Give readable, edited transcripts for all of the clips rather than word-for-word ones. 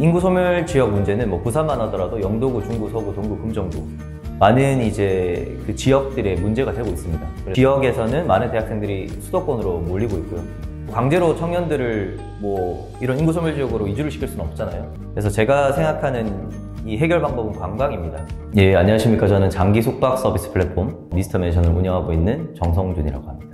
인구 소멸 지역 문제는 뭐 부산만 하더라도 영도구, 중구, 서구, 동구, 금정구 많은 이제 그 지역들의 문제가 되고 있습니다. 지역에서는 많은 대학생들이 수도권으로 몰리고 있고요. 강제로 청년들을 뭐 이런 인구 소멸 지역으로 이주를 시킬 수는 없잖아요. 그래서 제가 생각하는 이 해결 방법은 관광입니다. 예, 안녕하십니까. 저는 장기 숙박 서비스 플랫폼 미스터 맨션을 운영하고 있는 정성준이라고 합니다.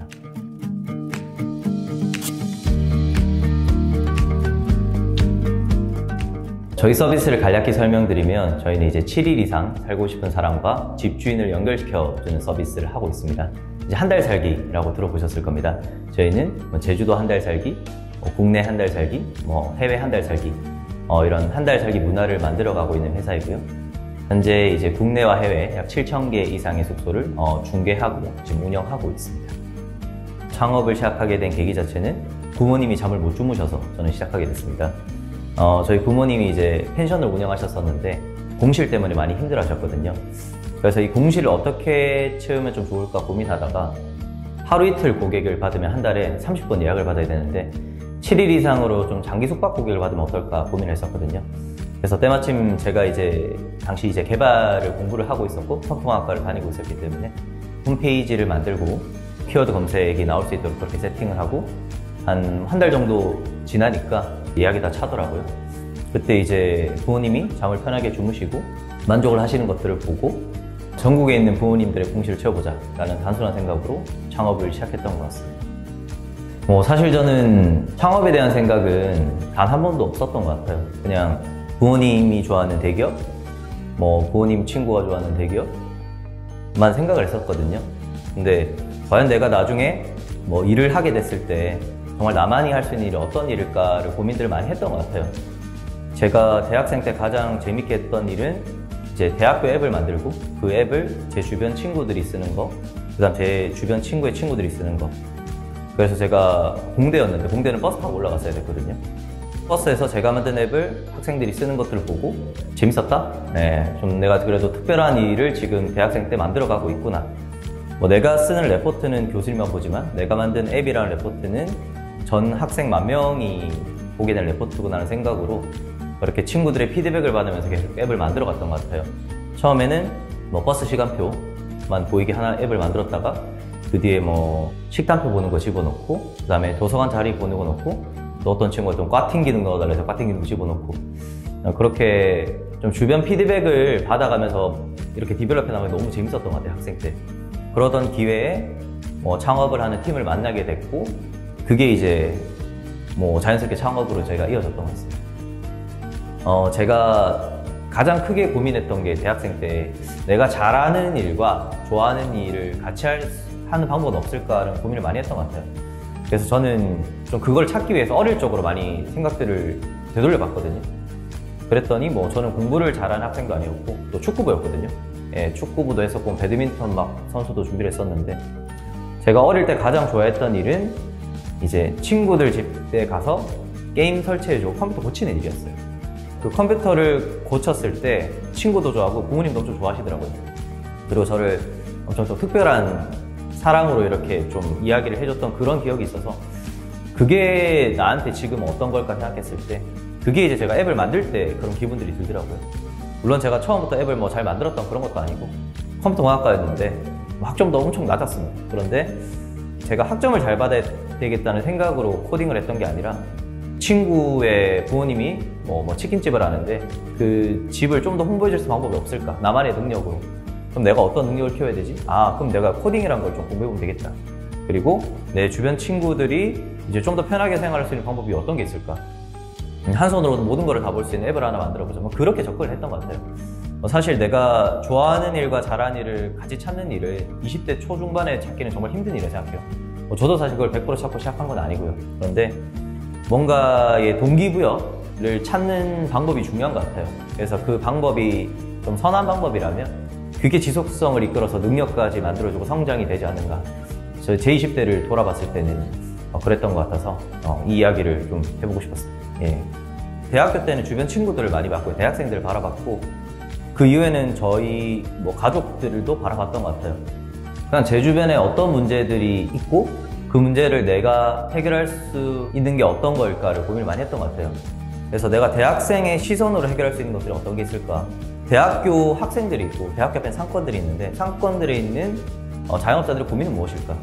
저희 서비스를 간략히 설명드리면 저희는 이제 7일 이상 살고 싶은 사람과 집주인을 연결시켜주는 서비스를 하고 있습니다. 이제 한 달 살기라고 들어보셨을 겁니다. 저희는 제주도 한 달 살기, 국내 한 달 살기, 해외 한 달 살기 이런 한 달 살기 문화를 만들어가고 있는 회사이고요. 현재 이제 국내와 해외 약 7,000개 이상의 숙소를 중개하고 지금 운영하고 있습니다. 창업을 시작하게 된 계기 자체는 부모님이 잠을 못 주무셔서 저는 시작하게 됐습니다. 저희 부모님이 이제 펜션을 운영하셨었는데 공실 때문에 많이 힘들어하셨거든요. 그래서 이 공실을 어떻게 채우면 좀 좋을까 고민하다가 하루 이틀 고객을 받으면 한 달에 30번 예약을 받아야 되는데 7일 이상으로 좀 장기 숙박 고객을 받으면 어떨까 고민을 했었거든요. 그래서 때마침 제가 이제 당시 이제 개발을 공부를 하고 있었고 통합학과를 다니고 있었기 때문에 홈페이지를 만들고 키워드 검색이 나올 수 있도록 그렇게 세팅을 하고 한 달 정도 지나니까 예약이 다 차더라고요. 그때 이제 부모님이 잠을 편하게 주무시고 만족을 하시는 것들을 보고 전국에 있는 부모님들의 공실을 채워보자 라는 단순한 생각으로 창업을 시작했던 것 같습니다. 사실 저는 창업에 대한 생각은 단 한 번도 없었던 것 같아요. 그냥 부모님이 좋아하는 대기업, 부모님 친구가 좋아하는 대기업만 생각을 했었거든요. 근데 과연 내가 나중에 일을 하게 됐을 때 정말 나만이 할 수 있는 일이 어떤 일일까를 고민들을 많이 했던 것 같아요. 제가 대학생 때 가장 재밌게 했던 일은 이제 대학교 앱을 만들고 그 앱을 제 주변 친구들이 쓰는 거, 그 다음 제 주변 친구의 친구들이 쓰는 거. 그래서 제가 공대였는데 공대는 버스 타고 올라갔어야 됐거든요. 버스에서 제가 만든 앱을 학생들이 쓰는 것들을 보고 재밌었다? 네, 좀 내가 그래도 특별한 일을 지금 대학생 때 만들어가고 있구나. 내가 쓰는 레포트는 교수님만 보지만 내가 만든 앱이라는 레포트는 전 학생 10,000명이 보게 된 레포트구나 하는 생각으로 그렇게 친구들의 피드백을 받으면서 계속 앱을 만들어 갔던 것 같아요. 처음에는 버스 시간표만 보이게 하나 앱을 만들었다가 그 뒤에 식단표 보는 거 집어넣고 그 다음에 도서관 자리 보는 거 넣고 또 어떤 친구가 좀 꽈팅 기능 넣어달라 해서 꽈팅 기능 집어넣고 그렇게 좀 주변 피드백을 받아가면서 이렇게 디벨롭해 나가면 너무 재밌었던 것 같아요, 학생 때. 그러던 기회에 창업을 하는 팀을 만나게 됐고 그게 이제 자연스럽게 창업으로 제가 이어졌던 것 같습니다. 제가 가장 크게 고민했던 게 대학생 때 내가 잘하는 일과 좋아하는 일을 같이 하는 방법은 없을까라는 고민을 많이 했던 것 같아요. 그래서 저는 좀 그걸 찾기 위해서 어릴 적으로 많이 생각들을 되돌려 봤거든요. 그랬더니 저는 공부를 잘하는 학생도 아니었고 또 축구부였거든요. 예, 축구부도 했었고 배드민턴 선수도 준비를 했었는데 제가 어릴 때 가장 좋아했던 일은 이제 친구들 집에 가서 게임 설치해주고 컴퓨터 고치는 일이었어요. 그 컴퓨터를 고쳤을 때 친구도 좋아하고 부모님도 엄청 좋아하시더라고요. 그리고 저를 엄청 좀 특별한 사랑으로 이렇게 좀 이야기를 해줬던 그런 기억이 있어서 그게 나한테 지금 어떤 걸까 생각했을 때 그게 이제 제가 앱을 만들 때 그런 기분들이 들더라고요. 물론 제가 처음부터 앱을 잘 만들었던 그런 것도 아니고 컴퓨터공학과였는데 학점도 엄청 낮았습니다. 그런데 제가 학점을 잘 받아야 되겠다는 생각으로 코딩을 했던 게 아니라 친구의 부모님이 치킨집을 하는데 그 집을 좀 더 홍보해 줄 수 있는 방법이 없을까? 나만의 능력으로. 그럼 내가 어떤 능력을 키워야 되지? 그럼 내가 코딩이란 걸 좀 공부해보면 되겠다. 그리고 내 주변 친구들이 이제 좀 더 편하게 생활할 수 있는 방법이 어떤 게 있을까? 한 손으로 모든 걸 다 볼 수 있는 앱을 하나 만들어보자. 그렇게 접근을 했던 것 같아요. 사실 내가 좋아하는 일과 잘하는 일을 같이 찾는 일을 20대 초중반에 찾기는 정말 힘든 일이라고 생각해요. 저도 사실 그걸 100% 찾고 시작한 건 아니고요. 그런데 뭔가의 동기부여를 찾는 방법이 중요한 것 같아요. 그래서 그 방법이 좀 선한 방법이라면 그게 지속성을 이끌어서 능력까지 만들어주고 성장이 되지 않는가. 제 20대를 돌아봤을 때는 그랬던 것 같아서 이 이야기를 좀 해보고 싶었습니다. 예. 대학교 때는 주변 친구들을 많이 봤고요. 대학생들을 바라봤고 그 이후에는 저희 가족들도 바라봤던 것 같아요. 그냥 제 주변에 어떤 문제들이 있고 그 문제를 내가 해결할 수 있는 게 어떤 걸까를 고민을 많이 했던 것 같아요. 그래서 내가 대학생의 시선으로 해결할 수 있는 것들이 어떤 게 있을까? 대학교 학생들이 있고 대학교 앞에 상권들이 있는데 상권들에 있는 자영업자들의 고민은 무엇일까?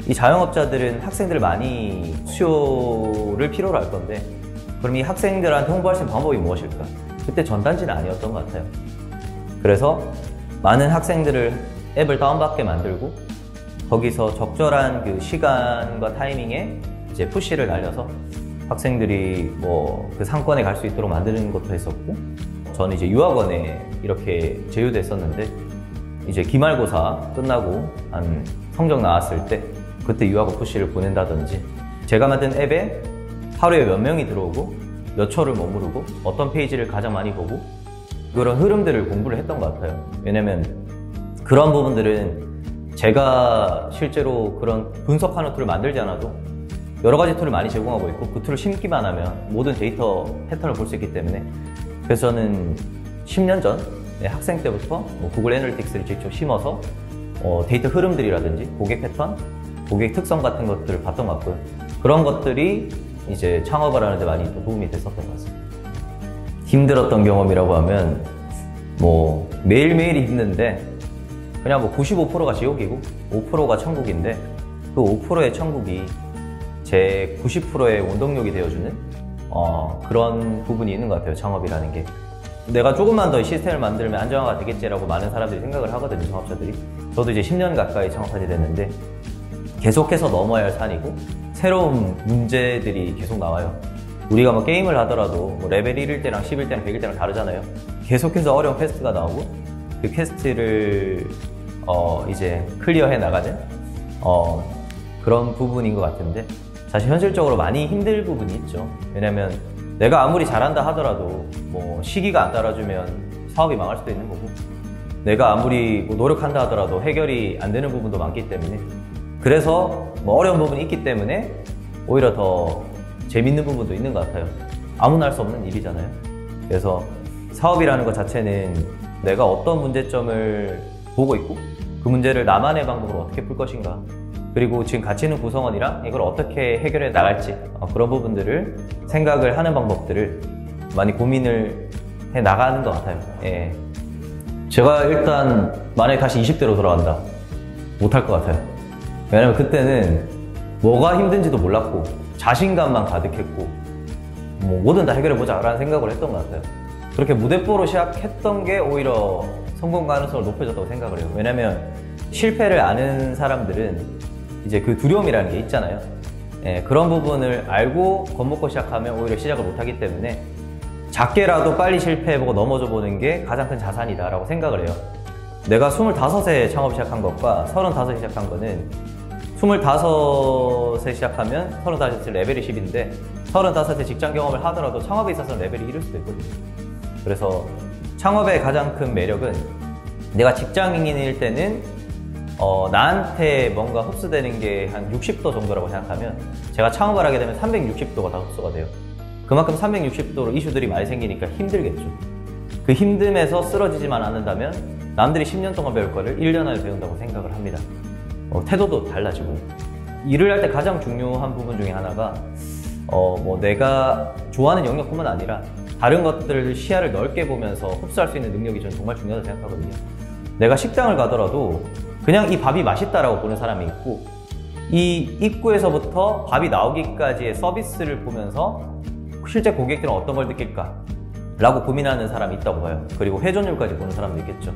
이 자영업자들은 학생들을 많이 수요를 필요로 할 건데 그럼 이 학생들한테 홍보할 수 있는 방법이 무엇일까? 그때 전단지는 아니었던 것 같아요. 그래서 많은 학생들을 앱을 다운받게 만들고 거기서 적절한 그 시간과 타이밍에 이제 푸시를 날려서 학생들이 뭐 그 상권에 갈 수 있도록 만드는 것도 했었고 저는 이제 유학원에 이렇게 제휴됐었는데 이제 기말고사 끝나고 한 성적 나왔을 때 그때 유학원 푸시를 보낸다든지 제가 만든 앱에 하루에 몇 명이 들어오고 몇 초를 머무르고 어떤 페이지를 가장 많이 보고 그런 흐름들을 공부를 했던 것 같아요. 왜냐면 그런 부분들은 제가 실제로 그런 분석하는 툴을 만들지 않아도 여러 가지 툴을 많이 제공하고 있고 그 툴을 심기만 하면 모든 데이터 패턴을 볼 수 있기 때문에 그래서 저는 10년 전 학생 때부터 구글 애널리틱스를 직접 심어서 데이터 흐름들이라든지 고객 패턴, 고객 특성 같은 것들을 봤던 것 같고요. 그런 것들이 이제 창업을 하는데 많이 또 도움이 됐었던 것 같습니다. 힘들었던 경험이라고 하면 뭐 매일매일이 힘든데 그냥 뭐 95%가 지옥이고 5%가 천국인데 그 5%의 천국이 제 90%의 원동력이 되어주는 그런 부분이 있는 것 같아요. 창업이라는 게 내가 조금만 더 시스템을 만들면 안정화가 되겠지라고 많은 사람들이 생각을 하거든요. 창업자들이. 저도 이제 10년 가까이 창업하게 됐는데 계속해서 넘어야 할 산이고 새로운 문제들이 계속 나와요. 우리가 뭐 게임을 하더라도 뭐 레벨 1일 때랑 10일 때랑 100일 때랑 다르잖아요. 계속해서 어려운 퀘스트가 나오고 그 퀘스트를 이제 클리어해 나가는 그런 부분인 것 같은데 사실 현실적으로 많이 힘들 부분이 있죠. 왜냐면 내가 아무리 잘한다 하더라도 뭐 시기가 안 따라주면 사업이 망할 수도 있는 거고 내가 아무리 뭐 노력한다 하더라도 해결이 안 되는 부분도 많기 때문에 그래서 뭐 어려운 부분이 있기 때문에 오히려 더 재밌는 부분도 있는 것 같아요. 아무나 할 수 없는 일이잖아요. 그래서 사업이라는 것 자체는 내가 어떤 문제점을 보고 있고 그 문제를 나만의 방법으로 어떻게 풀 것인가 그리고 지금 같이 있는 구성원이랑 이걸 어떻게 해결해 나갈지 그런 부분들을 생각을 하는 방법들을 많이 고민을 해 나가는 것 같아요. 예. 제가 일단 만약에 다시 20대로 돌아간다 못할 것 같아요. 왜냐면 그때는 뭐가 힘든지도 몰랐고 자신감만 가득했고 뭐 뭐든 다 해결해보자 라는 생각을 했던 것 같아요. 그렇게 무대뽀로 시작했던 게 오히려 성공 가능성을 높여줬다고 생각을 해요. 왜냐면 실패를 아는 사람들은 이제 그 두려움이라는 게 있잖아요. 예, 그런 부분을 알고 겁먹고 시작하면 오히려 시작을 못하기 때문에 작게라도 빨리 실패해보고 넘어져 보는 게 가장 큰 자산이다 라고 생각을 해요. 내가 25세 창업 시작한 것과 35세 시작한 거는 25세 시작하면 35세 레벨이 10인데 35세 직장 경험을 하더라도 창업에 있어서는 레벨이 1일 수도 있거든요. 그래서 창업의 가장 큰 매력은 내가 직장인일 때는 나한테 뭔가 흡수되는 게 한 60도 정도라고 생각하면 제가 창업을 하게 되면 360도가 다 흡수가 돼요. 그만큼 360도로 이슈들이 많이 생기니까 힘들겠죠. 그 힘듦에서 쓰러지지만 않는다면 남들이 10년 동안 배울 거를 1년 안에 배운다고 생각을 합니다. 태도도 달라지고 일을 할 때 가장 중요한 부분 중에 하나가 뭐 내가 좋아하는 영역뿐만 아니라 다른 것들을 시야를 넓게 보면서 흡수할 수 있는 능력이 저는 정말 중요하다고 생각하거든요. 내가 식당을 가더라도 그냥 이 밥이 맛있다라고 보는 사람이 있고 이 입구에서부터 밥이 나오기까지의 서비스를 보면서 실제 고객들은 어떤 걸 느낄까 라고 고민하는 사람이 있다고 봐요. 그리고 회전율까지 보는 사람도 있겠죠.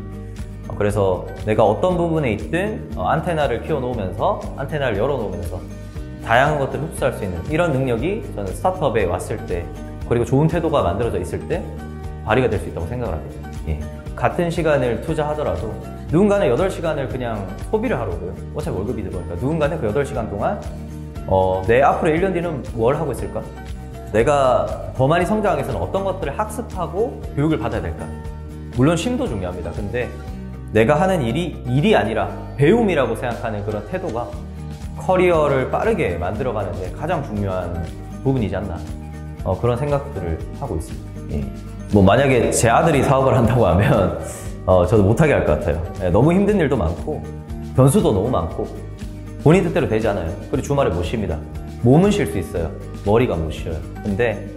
그래서 내가 어떤 부분에 있든 안테나를 키워놓으면서 안테나를 열어놓으면서 다양한 것들을 흡수할 수 있는 이런 능력이 저는 스타트업에 왔을 때 그리고 좋은 태도가 만들어져 있을 때 발휘가 될 수 있다고 생각을 합니다. 예. 같은 시간을 투자하더라도 누군가는 8시간을 그냥 소비를 하려고요. 어차피 월급이 들어오니까. 누군가는 그 8시간 동안 내 앞으로 1년 뒤는 뭘 하고 있을까? 내가 더 많이 성장하기 위해서는 어떤 것들을 학습하고 교육을 받아야 될까? 물론 쉼도 중요합니다. 근데 내가 하는 일이 아니라 배움이라고 생각하는 그런 태도가 커리어를 빠르게 만들어가는데 가장 중요한 부분이지 않나 그런 생각들을 하고 있습니다. 예. 뭐 만약에 제 아들이 사업을 한다고 하면 저도 못하게 할 것 같아요. 예, 너무 힘든 일도 많고 변수도 너무 많고 본인 뜻대로 되지 않아요. 그리고 주말에 못 쉽니다. 몸은 쉴 수 있어요. 머리가 못 쉬어요. 근데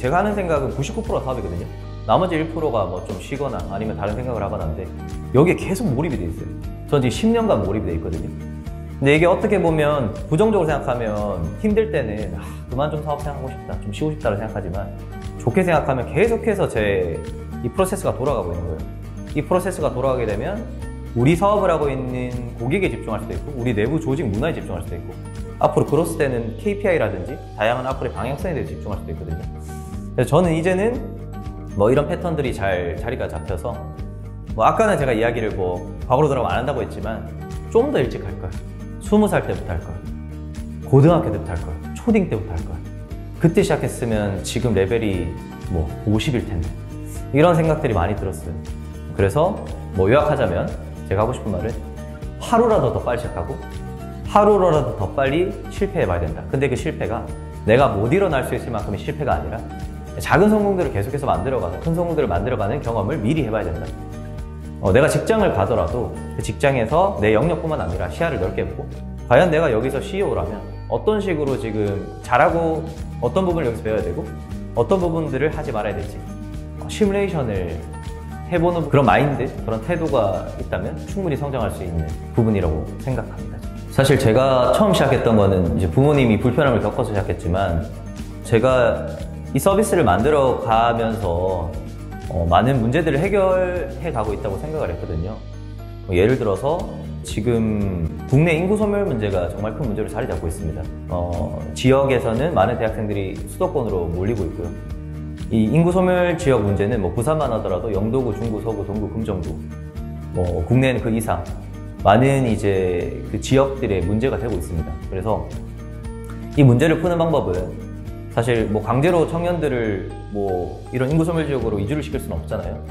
제가 하는 생각은 99%가 사업이거든요. 나머지 1%가 뭐 좀 쉬거나 아니면 다른 생각을 하거나 하는데 여기에 계속 몰입이 돼 있어요. 전 지금 10년간 몰입이 돼 있거든요. 근데 이게 어떻게 보면 부정적으로 생각하면 힘들 때는 그만 좀 사업 생각하고 싶다, 좀 쉬고 싶다고 생각하지만 좋게 생각하면 계속해서 제 이 프로세스가 돌아가고 있는 거예요. 이 프로세스가 돌아가게 되면 우리 사업을 하고 있는 고객에 집중할 수도 있고 우리 내부 조직 문화에 집중할 수도 있고 앞으로 그로스 때는 KPI라든지 다양한 앞으로의 방향성에 대해 집중할 수도 있거든요. 그래서 저는 이제는 뭐 이런 패턴들이 잘 자리가 잡혀서 뭐 아까는 제가 이야기를 뭐 과거로 돌아가면 안 한다고 했지만 좀 더 일찍 할 걸. 20살 때부터 할 걸. 고등학교 때부터 할 걸. 초딩 때부터 할 걸. 그때 시작했으면 지금 레벨이 뭐 50일 텐데. 이런 생각들이 많이 들었어요. 그래서 뭐 요약하자면 제가 하고 싶은 말은 하루라도 더 빨리 시작하고 하루라도 더 빨리 실패해봐야 된다. 근데 그 실패가 내가 못 일어날 수 있을 만큼의 실패가 아니라 작은 성공들을 계속해서 만들어가는, 큰 성공들을 만들어가는 경험을 미리 해봐야 된다. 내가 직장을 가더라도 그 직장에서 내 영역뿐만 아니라 시야를 넓게 보고 과연 내가 여기서 CEO라면 어떤 식으로 지금 잘하고 어떤 부분을 여기서 배워야 되고 어떤 부분들을 하지 말아야 될지 시뮬레이션을 해보는 그런 마인드, 그런 태도가 있다면 충분히 성장할 수 있는 부분이라고 생각합니다. 사실 제가 처음 시작했던 거는 이제 부모님이 불편함을 겪어서 시작했지만 제가 이 서비스를 만들어 가면서 많은 문제들을 해결해 가고 있다고 생각을 했거든요. 예를 들어서 지금 국내 인구 소멸 문제가 정말 큰 문제로 자리 잡고 있습니다. 지역에서는 많은 대학생들이 수도권으로 몰리고 있고요. 이 인구 소멸 지역 문제는 뭐 부산만 하더라도 영도구, 중구, 서구, 동구, 금정구, 뭐 국내는 그 이상 많은 이제 그 지역들의 문제가 되고 있습니다. 그래서 이 문제를 푸는 방법은 사실 뭐 강제로 청년들을 뭐 이런 인구 소멸 지역으로 이주를 시킬 수는 없잖아요.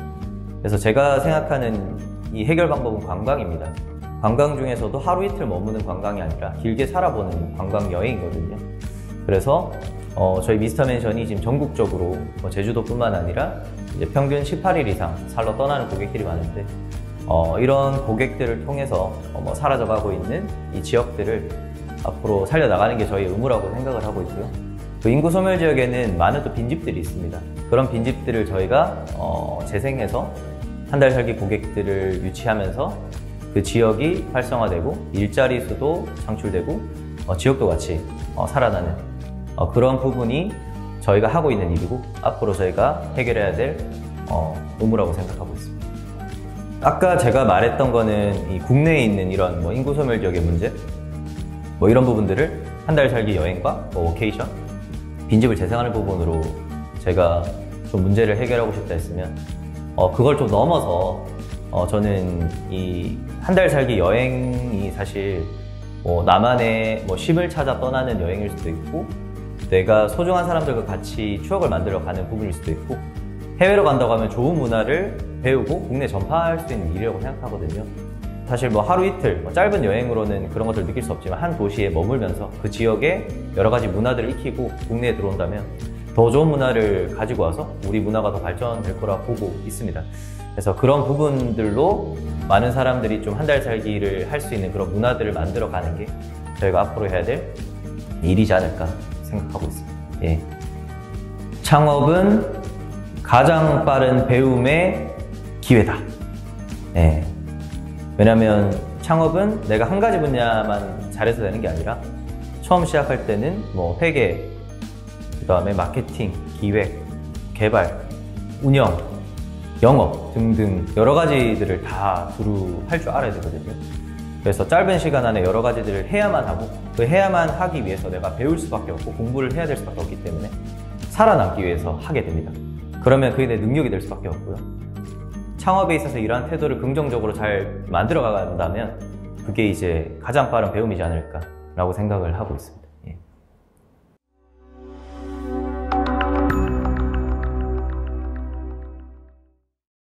그래서 제가 생각하는 이 해결 방법은 관광입니다. 관광 중에서도 하루 이틀 머무는 관광이 아니라 길게 살아보는 관광 여행이거든요. 그래서 저희 미스터맨션이 지금 전국적으로 제주도뿐만 아니라 이제 평균 18일 이상 살러 떠나는 고객들이 많은데 이런 고객들을 통해서 사라져가고 있는 이 지역들을 앞으로 살려나가는 게 저희의 의무라고 생각을 하고 있고요. 그 인구 소멸 지역에는 많은 또 빈집들이 있습니다. 그런 빈집들을 저희가 재생해서 한 달 살기 고객들을 유치하면서 그 지역이 활성화되고 일자리 수도 창출되고 지역도 같이 살아나는 그런 부분이 저희가 하고 있는 일이고 앞으로 저희가 해결해야 될 의무라고 생각하고 있습니다. 아까 제가 말했던 거는 이 국내에 있는 이런 뭐 인구 소멸 지역의 문제 뭐 이런 부분들을 한 달 살기 여행과 워케이션 빈집을 재생하는 부분으로 제가 좀 문제를 해결하고 싶다 했으면 그걸 좀 넘어서 저는 이 한 달 살기 여행이 사실 뭐 나만의 뭐 쉼을 찾아 떠나는 여행일 수도 있고 내가 소중한 사람들과 같이 추억을 만들어 가는 부분일 수도 있고 해외로 간다고 하면 좋은 문화를 배우고 국내 전파할 수 있는 일이라고 생각하거든요. 사실 뭐 하루 이틀 뭐 짧은 여행으로는 그런 것들을 느낄 수 없지만 한 도시에 머물면서 그 지역의 여러 가지 문화들을 익히고 국내에 들어온다면 더 좋은 문화를 가지고 와서 우리 문화가 더 발전될 거라 보고 있습니다. 그래서 그런 부분들로 많은 사람들이 좀 한 달 살기를 할 수 있는 그런 문화들을 만들어 가는 게 저희가 앞으로 해야 될 일이지 않을까 생각하고 있습니다. 예. 창업은 가장 빠른 배움의 기회다. 예. 왜냐면 창업은 내가 한 가지 분야만 잘해서 되는 게 아니라 처음 시작할 때는 뭐 회계, 그 다음에 마케팅, 기획, 개발, 운영, 영업 등등 여러 가지들을 다 두루 할 줄 알아야 되거든요. 그래서 짧은 시간 안에 여러 가지들을 해야만 하고 그 해야만 하기 위해서 내가 배울 수밖에 없고 공부를 해야 될 수밖에 없기 때문에 살아남기 위해서 하게 됩니다. 그러면 그게 내 능력이 될 수밖에 없고요. 창업에 있어서 이러한 태도를 긍정적으로 잘 만들어 간다면 그게 이제 가장 빠른 배움이지 않을까라고 생각을 하고 있습니다.